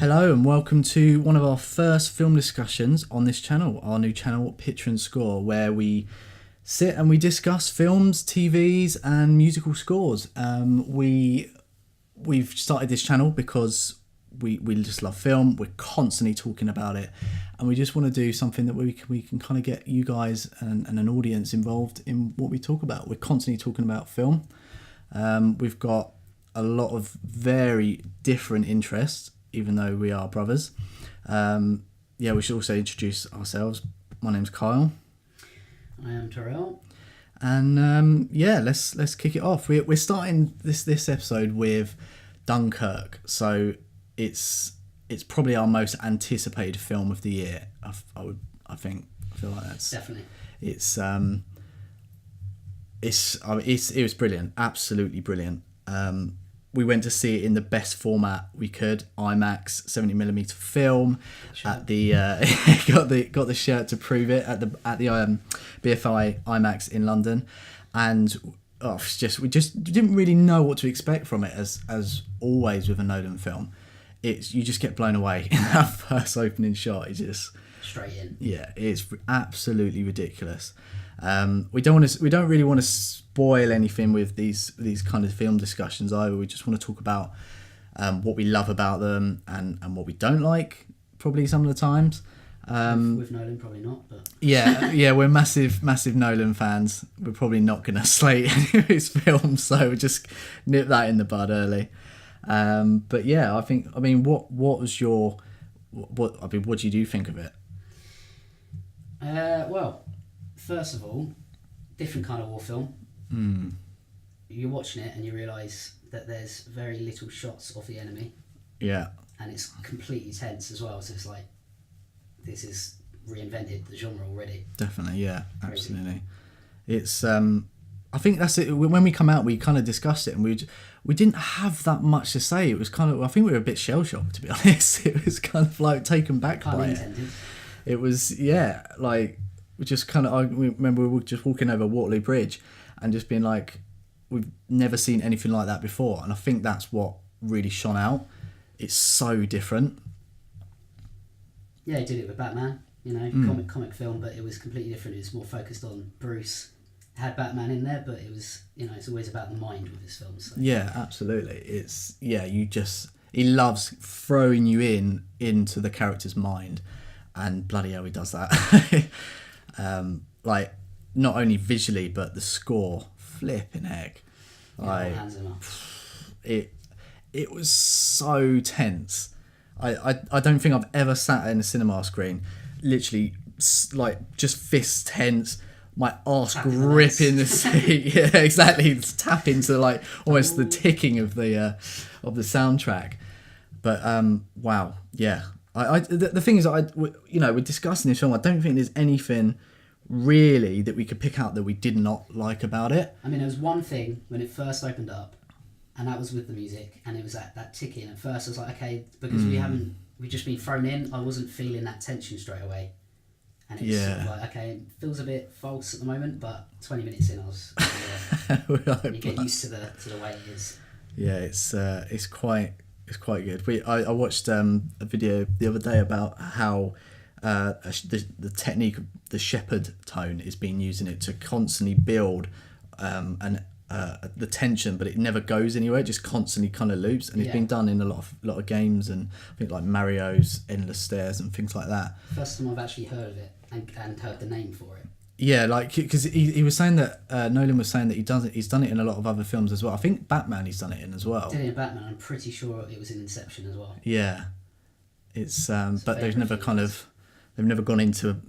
Hello and welcome to one of our first film discussions on this channel, our new channel Picture and Score, where we sit and we discuss films, TVs and musical scores. We've started this channel because we just love film. We're constantly talking about it and we just want to do something that we can kind of get you guys and an audience involved in what we talk about. We're constantly talking about film. We've got a lot of very different interests, even though we are brothers. We should also introduce ourselves. My name's Kiall. I am Taryll. And let's kick it off. We're starting this episode with Dunkirk. So it's probably our most anticipated film of the year. I feel like that's definitely. It was brilliant, absolutely brilliant. We went to see it in the best format we could, IMAX 70mm film. Sure. At the got the shirt to prove it at the BFI IMAX in London, and we just didn't really know what to expect from it, as always with a Nolan film. You just get blown away in that first opening shot. It's just straight in. Yeah, it's absolutely ridiculous. We don't really want to spoil anything with these kind of film discussions either. We just want to talk about what we love about them and what we don't like, probably some of the times. With Nolan, probably not. But yeah, we're massive Nolan fans. We're probably not going to slate any of his films, so we'll just nip that in the bud early. But yeah, what did you think of it? Well, first of all, different kind of war film. You're watching it and you realise that there's very little shots of the enemy. Yeah. And it's completely tense as well. So it's like, this is reinvented the genre already. Definitely, yeah, absolutely. It's I think that's it. When we come out, we kind of discussed it, and we didn't have that much to say. It was kind of, I think we were a bit shell shocked, to be honest. It was kind of like taken back by it. It was, yeah, like we just kind of. I remember we were just walking over Waterloo Bridge, and just being like, we've never seen anything like that before, and I think that's what really shone out. It's so different. Yeah, he did it with Batman. Comic film, but it was completely different. It was more focused on Bruce. It had Batman in there, but it was, it's always about the mind with his films. So. Yeah, absolutely. He loves throwing you into the character's mind, and bloody hell, he does that. Like not only visually, but the score, flipping heck. Like, hands him up. It was so tense. I don't think I've ever sat in a cinema screen, literally like just fists tense, my arse gripping the seat. Yeah, exactly. It's tapping to like almost the ticking of the soundtrack. But wow, yeah. The thing is, we're discussing this film. I don't think there's anything really that we could pick out that we did not like about it. I mean, there was one thing when it first opened up, and that was with the music, and it was that ticking. At first, I was like, okay, because we've just been thrown in, I wasn't feeling that tension straight away. And it's sort of like, okay, it feels a bit false at the moment, but 20 minutes in, I was, you get used to the way it is. Yeah, it's quite good. I watched a video the other day about how the technique of the shepherd tone is being used in it to constantly build the tension, but it never goes anywhere. It just constantly kind of loops, and it's been done in a lot of games, and I think like Mario's Endless Stairs and things like that. First time I've actually heard of it and heard the name for it. Yeah, like because he was saying that Nolan was saying that he's done it in a lot of other films as well. I think Batman he's done it in as well. Did it in Batman? I'm pretty sure it was in Inception as well. Yeah, it's but they've never they've never gone into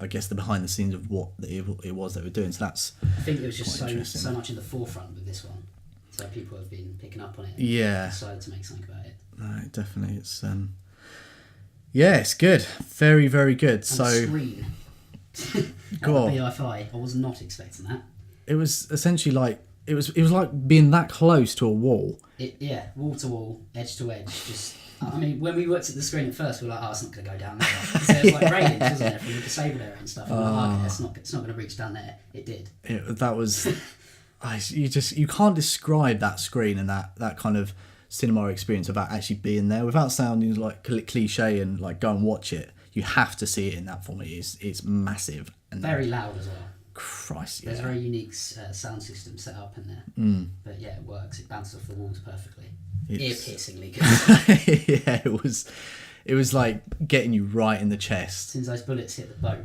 I guess the behind the scenes of what it was they were doing. So that's, I think it was just so much in the forefront with this one, so people have been picking up on it. And decided to make something about it. No, definitely, it's it's good, very very good. And so the screen. BFI, I was not expecting that. It was essentially like it was like being that close to a wall. Wall to wall, edge to edge. Just, I mean, when we looked at the screen at first, we were like, "Oh, it's not going to go down there." So it was like railing, wasn't it, from the disabled area and stuff. And we're like, okay, it's not going to reach down there. It did. That was, you can't describe that screen and that kind of cinema experience without actually being there, without sounding like cliche and like go and watch it. You have to see it in that format. It's massive and very loud as well. Christ, yeah. There's a very unique sound system set up in there. But yeah, it works. It bounces off the walls perfectly. Ear-piercingly good. Yeah, it was like getting you right in the chest. As soon as those bullets hit the boat.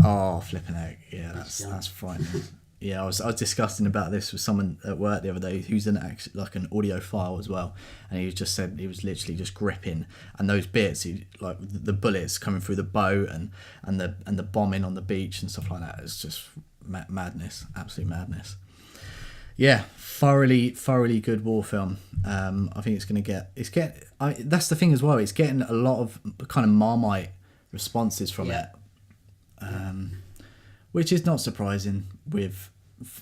Oh, flipping out. Yeah, that's frightening. Yeah, I was discussing about this with someone at work the other day who's an audiophile as well, and he just said he was literally just gripping, and those bits, like the bullets coming through the boat and the bombing on the beach and stuff like that. It's just madness, absolute madness. Yeah, thoroughly good war film. I think that's the thing as well. It's getting a lot of kind of Marmite responses from it. Which is not surprising with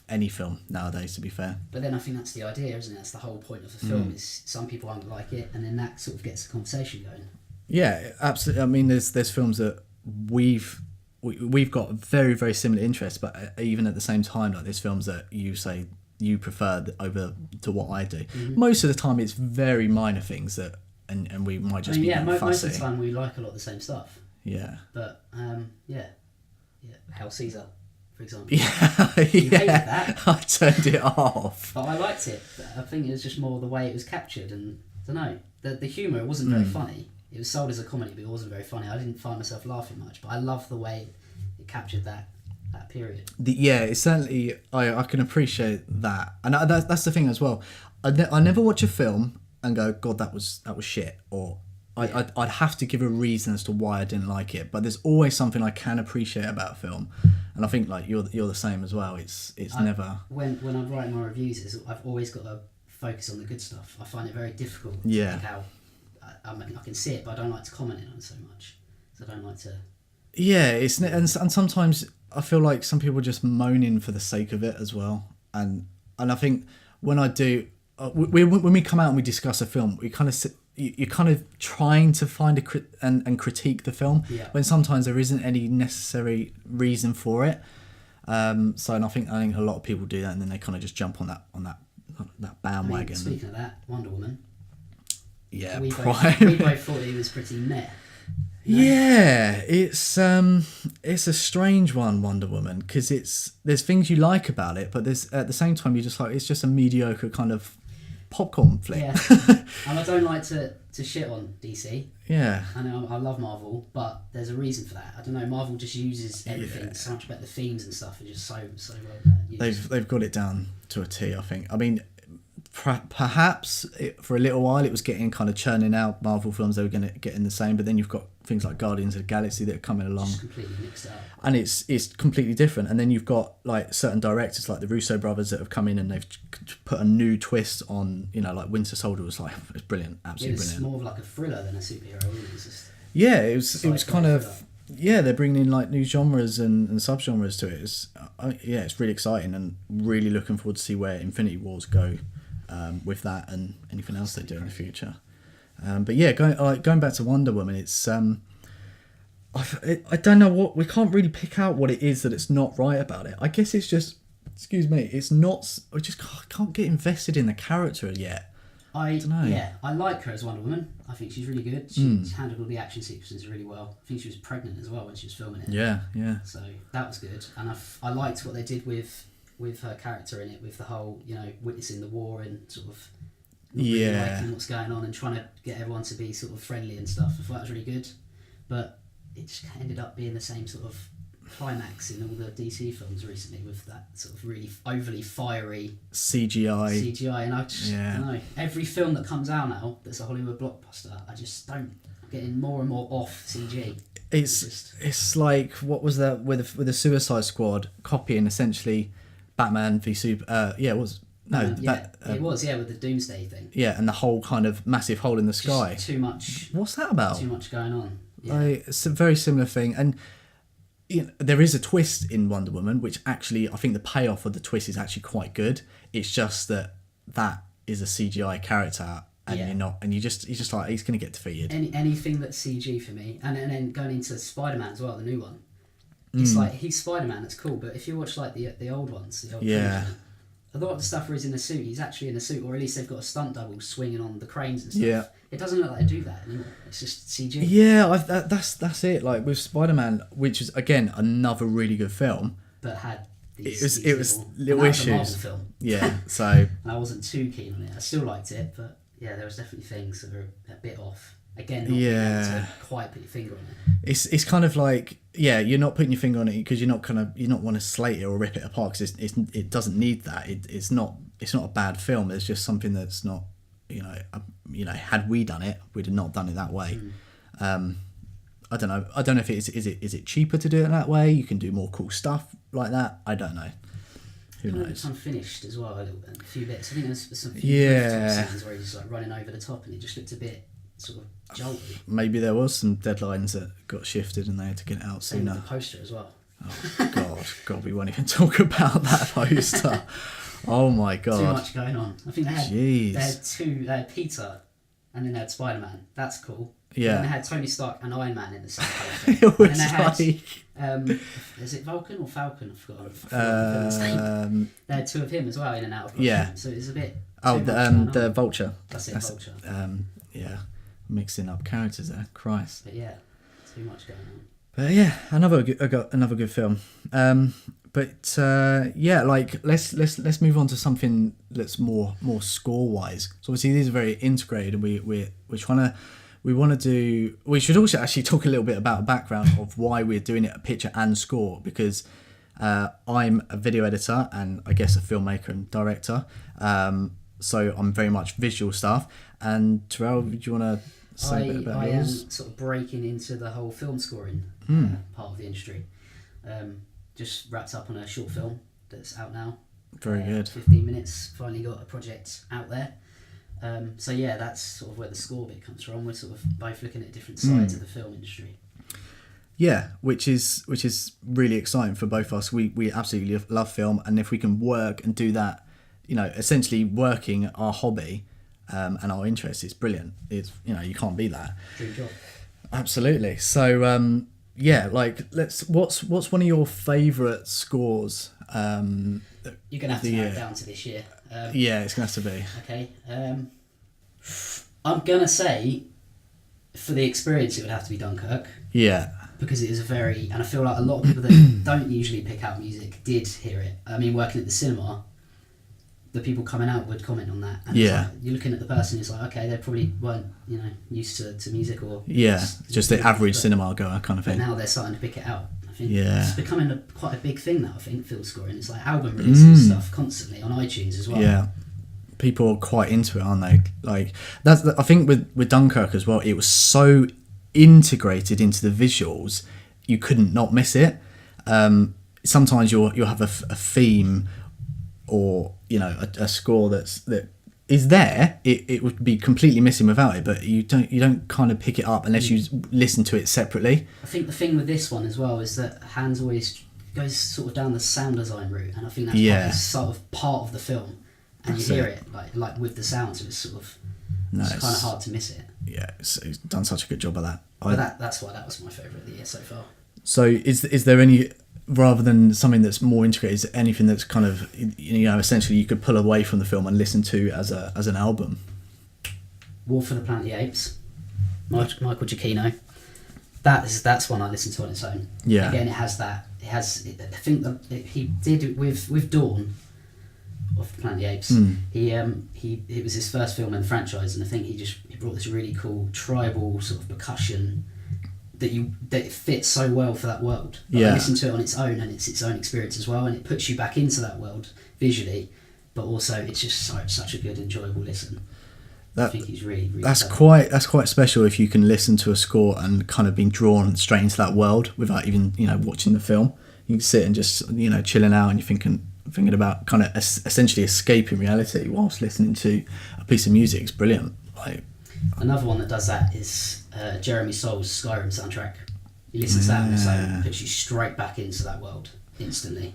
any film nowadays, to be fair. But then I think that's the idea, isn't it? That's the whole point of the film, is some people won't like it, and then that sort of gets the conversation going. Yeah, absolutely. I mean, there's films that we've got very, very similar interests, but even at the same time, like there's films that you say you prefer over to what I do. Most of the time, it's very minor things that, and we might just be fussy. Most of the time we like a lot of the same stuff. Yeah. But Hail Caesar, for example. You hated that. I turned it off. But I liked it. I think it was just more the way it was captured, and I don't know, the humour wasn't very funny. It was sold as a comedy, but it wasn't very funny. I didn't find myself laughing much, but I love the way it captured that period. It's certainly, I can appreciate that, and that's the thing as well. I never watch a film and go, God, that was shit, or I'd have to give a reason as to why I didn't like it, but there's always something I can appreciate about a film, and I think like you're the same as well. It's never when I'm writing my reviews, I've always got to focus on the good stuff. I find it very difficult. Yeah. How I can see it, but I don't like to comment on it so much. So I don't like to. Yeah, and sometimes I feel like some people are just moaning for the sake of it as well, and I think when I do, when we come out and we discuss a film, we kind of sit. You're kind of trying to find and critique the film when sometimes there isn't any necessary reason for it. And I think a lot of people do that, and then they kind of just jump on that bandwagon. Speaking of that, Wonder Woman. Yeah, we both thought it was pretty meh. No? Yeah, it's a strange one, Wonder Woman, because there's things you like about it, but there's at the same time you're just like, it's just a mediocre kind of popcorn flick. Yeah, and I don't like to shit on DC. Yeah. I know I love Marvel, but there's a reason for that. I don't know, Marvel just uses everything so much better. The themes and stuff are just so well used. They've got it down to a T, I think. I mean, perhaps for a little while it was getting kind of churning out Marvel films. They were going to get in the same, but then you've got things like Guardians of the Galaxy that are coming along, just completely mixed up, and it's completely different. And then you've got like certain directors like the Russo brothers that have come in and they've put a new twist on, like Winter Soldier was like, it's brilliant, absolutely brilliant. It's more of like a thriller than a superhero. It was just it was kind of they're bringing in like new genres and subgenres to it. It's really exciting, and really looking forward to see where Infinity Wars go with that and anything else they do in the future. But yeah, going back to Wonder Woman, it's I don't know what, we can't really pick out what it is that it's not right about it. I guess it's just, it's not. I just can't get invested in the character yet. I don't know. Yeah, I like her as Wonder Woman. I think she's really good. She's handled all the action sequences really well. I think she was pregnant as well when she was filming it. Yeah. So that was good, and I liked what they did with her character in it, with the whole witnessing the war and sort of not really liking what's going on and trying to get everyone to be sort of friendly and stuff. I thought that was really good, but it just ended up being the same sort of climax in all the DC films recently, with that sort of really overly fiery CGI, and I don't know, every film that comes out now that's a Hollywood blockbuster, I just don't, I'm getting more and more off CG. It's like, what was that with the Suicide Squad copying essentially Batman v Super? It was with the Doomsday thing. Yeah, and the whole kind of massive hole in the sky. Just too much. What's that about? Too much going on. Yeah. It's a very similar thing, and there is a twist in Wonder Woman, which actually I think the payoff of the twist is actually quite good. It's just that is a CGI character, and you're not, and you're just like, he's going to get defeated. Anything that's CG for me, and then going into Spider-Man as well, the new one. It's like, he's Spider-Man, that's cool, but if you watch like the old ones, the old trilogy, a lot of the stuff where he's in a suit, he's actually in a suit, or at least they've got a stunt double swinging on the cranes and stuff. Yeah. It doesn't look like they do that anymore. It's just CG. Yeah, that's it. Like with Spider-Man, which is again another really good film. But had It these was little and that was a Marvel issues. film. Yeah, so And I wasn't too keen on it. I still liked it, but yeah, there was definitely things that were a bit off. Again, not being able to quite put your finger on it. it's kind of like, yeah, you're not putting your finger on it because you're not want to slate it or rip it apart because it doesn't need that. It's not a bad film. It's just something that's not, had we done it, we'd have not done it that way. I don't know if is it cheaper to do it that way. You can do more cool stuff like that. I don't know. Who knows? It's unfinished as well, a little bit. A few bits. I think there's some scenes where he's like running over the top, and it just looked a bit sort of jolty. Maybe there was some deadlines that got shifted, and they had to get it out Same sooner. with the poster as well. Oh God, we won't even talk about that poster. Oh my God. Too much going on. I think they had Peter, and then they had Spider-Man. That's cool. Yeah. And then they had Tony Stark and Iron Man in the same poster. It was and then like... they had, is it Vulcan or Falcon? I forgot his name. They had two of him as well in and out of costume. Yeah. So it was a bit... the Vulture. That's Vulture. Yeah, mixing up characters there. Christ. But yeah, too much going on. But yeah, another good film. Let's move on to something that's more score wise. So obviously these are very integrated, and we should also actually talk a little bit about a background of why we're doing it a picture and score, because I'm a video editor and I guess a filmmaker and director. So I'm very much visual stuff. And Taryll, do you want to say a bit about yours? I am sort of breaking into the whole film scoring part of the industry. Just wrapped up on a short film that's out now. Very good. 15 minutes. Finally got a project out there. So yeah, that's sort of where the score bit comes from. We're sort of both looking at different sides of the film industry. Yeah, which is really exciting for both of us. We absolutely love film, and if we can work and do that, essentially working our hobby and our interest, it's brilliant. It's you can't beat that. Dream job. Absolutely. So what's one of your favourite scores? You're gonna have to narrow it down to this year. Yeah, it's gonna have to be. Okay. I'm gonna say, for the experience, it would have to be Dunkirk. Yeah. Because it is and I feel like a lot of people that don't usually pick out music did hear it. I mean, working at the cinema, the people coming out would comment on that. And yeah. You're looking at the person, it's like, okay, they probably weren't, used to music or... Yeah, just the average cinema goer kind of thing. But now they're starting to pick it out. I think yeah. It's becoming quite a big thing now, I think, film scoring. It's like album releases and stuff constantly on iTunes as well. Yeah. People are quite into it, aren't they? Like, I think with Dunkirk as well, it was so integrated into the visuals, you couldn't not miss it. Sometimes you'll have a theme or a score that is there. It would be completely missing without it, but you don't kind of pick it up unless you listen to it separately. I think the thing with this one as well is that Hans always goes sort of down the sound design route, and I think that's sort of part of the film, and you hear it like with the sound, so it's sort of it's kind of hard to miss it. Yeah, it's done such a good job of that. But that's why that was my favourite of the year so far. So is there any, rather than something that's more integrated, is there anything that's kind of, essentially you could pull away from the film and listen to as an album? War for the Planet of the Apes, Michael Giacchino. That's one I listen to on its own. Yeah. Again, it has that. I think that he did it with Dawn of the Planet of the Apes. It was his first film in the franchise, and I think he brought this really cool tribal sort of percussion that it fits so well for that world. But I listen to it on its own, and it's its own experience as well, and it puts you back into that world visually, but also it's just such a good, enjoyable listen. I think he's really, really that's clever. quite special if you can listen to a score and kind of being drawn straight into that world without even watching the film. You can sit and just chilling out, and you're thinking about kind of essentially escaping reality whilst listening to a piece of music. It's brilliant. Another one that does that is Jeremy Soul's Skyrim soundtrack. You listen to that on its own, it puts you straight back into that world instantly.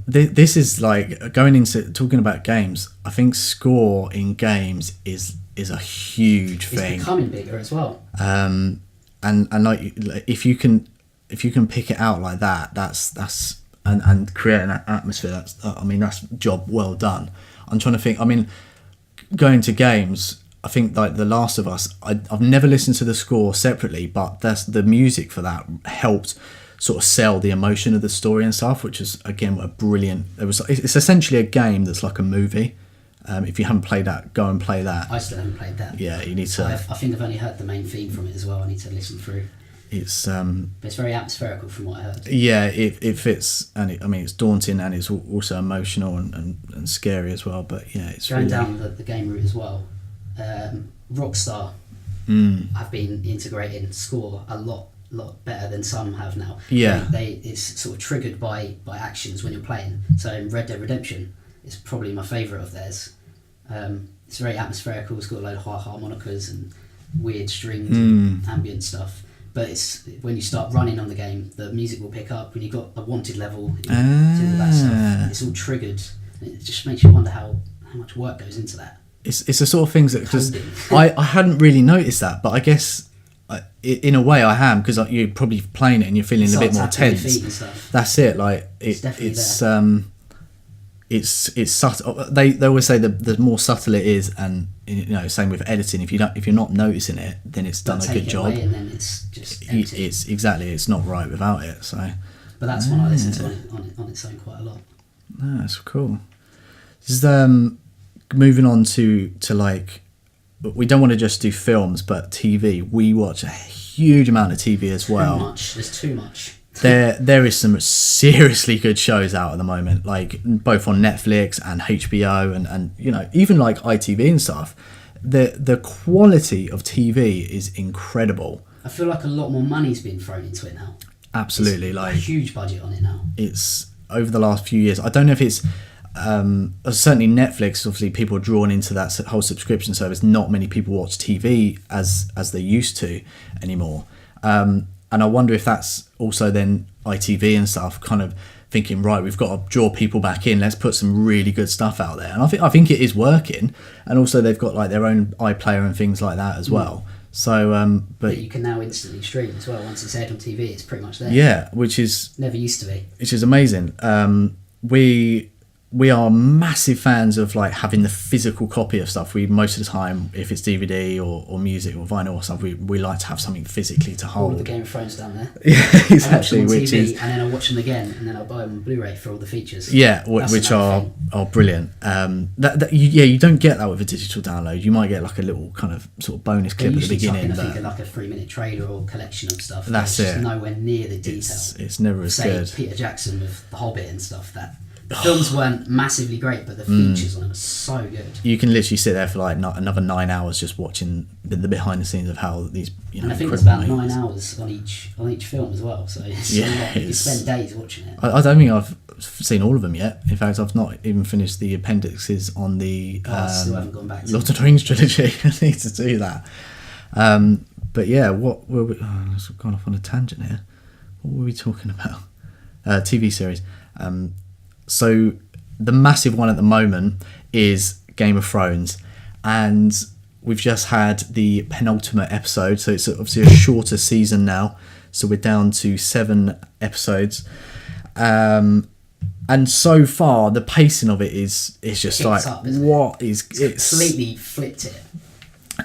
This is like going into talking about games. I think score in games is a huge thing. It's becoming bigger as well. And like if you can pick it out like that, that's and create an atmosphere. That's job well done. I'm trying to think. I mean, going to games, I think like The Last of Us, I've never listened to the score separately, but that's the music for that helped sort of sell the emotion of the story and stuff, which is again a brilliant. It's essentially a game that's like a movie. If you haven't played that, go and play that. I still haven't played that. Yeah, you need to. I think I've only heard the main theme from it as well. I need to listen through. It's but it's very atmospherical from what I heard. Yeah, it fits, and it's daunting, and it's also emotional and scary as well. But yeah, it's going really... down the game route as well. Rockstar have been integrating score a lot better than some have now. Yeah, it's sort of triggered by actions when you're playing. So in Red Dead Redemption, it's probably my favourite of theirs. It's very atmospherical. It's got a load of harmonicas and weird strings and ambient stuff. But it's when you start running on the game, the music will pick up. When you've got a wanted level, do all that stuff. It's all triggered. And it just makes you wonder how much work goes into that. It's the sort of things that just I hadn't really noticed that, but I guess in a way I am, because you're probably playing it and you're feeling a bit more tense. That's it. Like it's subtle. They always say the more subtle it is, and same with editing. If you're not noticing it, then it's done a good job. And then it's just empty. It's not right without it. So, but that's one I listen to on its own quite a lot. No, that's cool. This is moving on to like, we don't want to just do films, but TV. We watch a huge amount of TV as well. There's too much. There is some seriously good shows out at the moment, like both on Netflix and HBO and even like ITV and stuff. The quality of TV is incredible. I feel like a lot more money's been thrown into it now. Absolutely, it's like a huge budget on it now. It's over the last few years. I don't know if it's certainly Netflix. Obviously, people are drawn into that whole subscription service. Not many people watch TV as they used to anymore. And I wonder if that's also then ITV and stuff kind of thinking, right, we've got to draw people back in. Let's put some really good stuff out there. And I think it is working. And also they've got like their own iPlayer and things like that as well. So, but you can now instantly stream as well. Once it's aired on TV, it's pretty much there. Yeah, which is never used to be. Which is amazing. We are massive fans of like having the physical copy of stuff. We most of the time, if it's DVD or music or vinyl or stuff, we like to have something physically to hold. All the Game of Thrones down there. Yeah, exactly. I watch them on TV, and then I watch them again, and then I buy them on Blu-ray for all the features. Yeah, which are brilliant. You don't get that with a digital download. You might get like a little kind of sort of bonus clip at the beginning. I think like a 3-minute trailer or collection of stuff. That's it. Just nowhere near the detail. It's never as good. Peter Jackson with The Hobbit and stuff. The films weren't massively great, but the features on them are so good. You can literally sit there for like another 9 hours just watching the behind the scenes of how these. And I think it's about 9 hours on each film as well. So it's a lot. You spend days watching it. I don't think I've seen all of them yet. In fact, I've not even finished the appendices on the I still haven't gone back to Lord of the Rings trilogy. I need to do that. But yeah, what were we? I've gone off on a tangent here. What were we talking about? TV series. So the massive one at the moment is Game of Thrones, and we've just had the penultimate episode, so it's obviously a shorter season now, so we're down to 7 episodes, and so far the pacing of it is just like it's completely flipped it.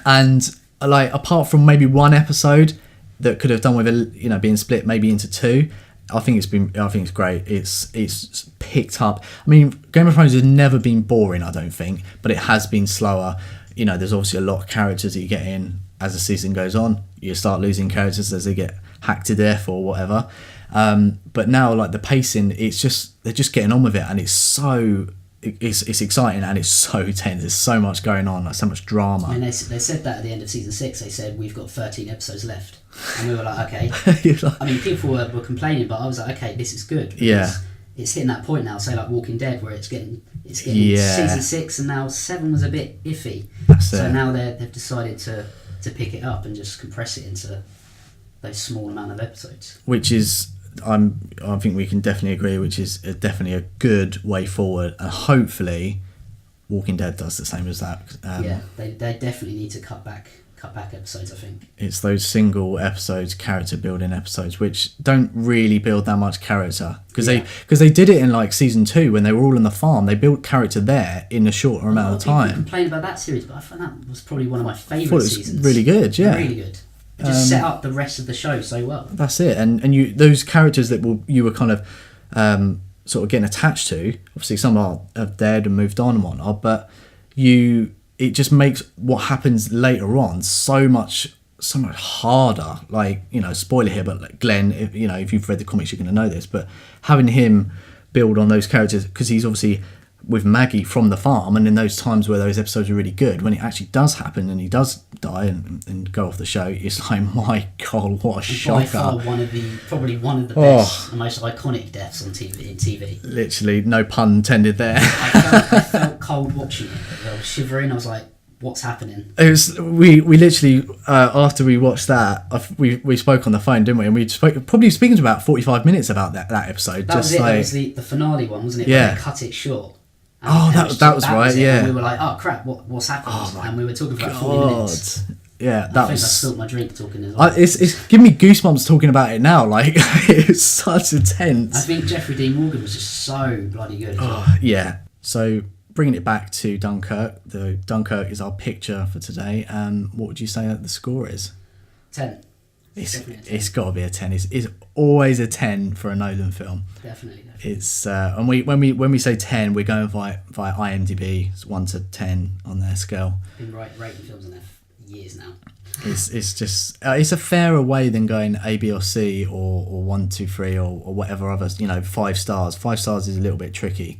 And like apart from maybe one episode that could have done with being split maybe into 2, I think it's great. It's picked up. I mean, Game of Thrones has never been boring, I don't think, but it has been slower. There's obviously a lot of characters that you get in as the season goes on. You start losing characters as they get hacked to death or whatever. But now, like the pacing, they're just getting on with it, and it's exciting and it's so tense. There's so much going on, like so much drama. I mean, they said that at the end of season 6. They said we've got 13 episodes left, and we were like, okay. I mean, people were complaining, but I was like, okay, this is good. Yeah. It's hitting that point now. Say like Walking Dead, where it's getting season 6, and now 7 was a bit iffy. Now they've decided to pick it up and just compress it into those small amount of episodes. Which is. I think we can definitely agree, which is definitely a good way forward, and hopefully Walking Dead does the same as that. They definitely need to cut back cut back episodes, I think. It's those single episodes, character building episodes, which don't really build that much character because they did it in like season 2 when they were all on the farm. They built character there in a shorter amount of time. People complain about that series, but I thought that was probably one of my favourite seasons. Really good, yeah, really good. It just set up the rest of the show so well. That's it, and you those characters that you were kind of sort of getting attached to. Obviously, some are dead and moved on and whatnot, but it just makes what happens later on so much harder. Like, you know, spoiler here, but like Glenn, if you've read the comics, you're going to know this. But having him build on those characters, because he's obviously with Maggie from the farm, and in those times where those episodes are really good, when it actually does happen and he does die and go off the show, it's like, my God, what a shocker! By far probably one of the best and most iconic deaths on TV. Literally, no pun intended there. I felt cold watching it. I was shivering. I was like, what's happening? It was we literally after we watched that, we spoke on the phone, didn't we? And we spoke probably speaking to about 45 minutes about that episode. That was it. That was the finale one, wasn't it? Yeah. Where they cut it short. That was right. Yeah. And we were like, oh crap, what's happened? And we were talking for about 40 minutes. Yeah, I think I spilled my drink talking as well. It's giving me goosebumps talking about it now. Like, it's such intense. I think Jeffrey Dean Morgan was just so bloody good as well. Yeah. So bringing it back to Dunkirk, Dunkirk is our picture for today. What would you say that the score is? 10. It's got to be a 10. It's always a 10 for a Nolan film. Definitely. It's and when we say 10, we're going via IMDb. It's 1 to 10 on their scale. Been rating films on there for years now. It's just it's a fairer way than going A, B, or C or 1, 2, 3 or whatever other 5 stars. 5 stars is a little bit tricky.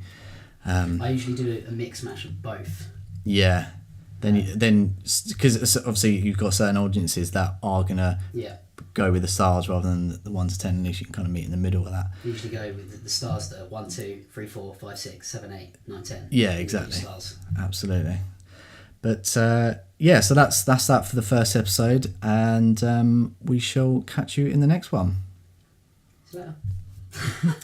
I usually do a mix match of both. Yeah. Then because obviously you've got certain audiences that are gonna go with the stars rather than the 1 to 10. At least you can kind of meet in the middle of that. You usually go with the stars that are 1, 2, 3, 4, 5, 6, 7, 8, 9, 10. Yeah, exactly. Absolutely. But so that's that for the first episode, and we shall catch you in the next one. See you later.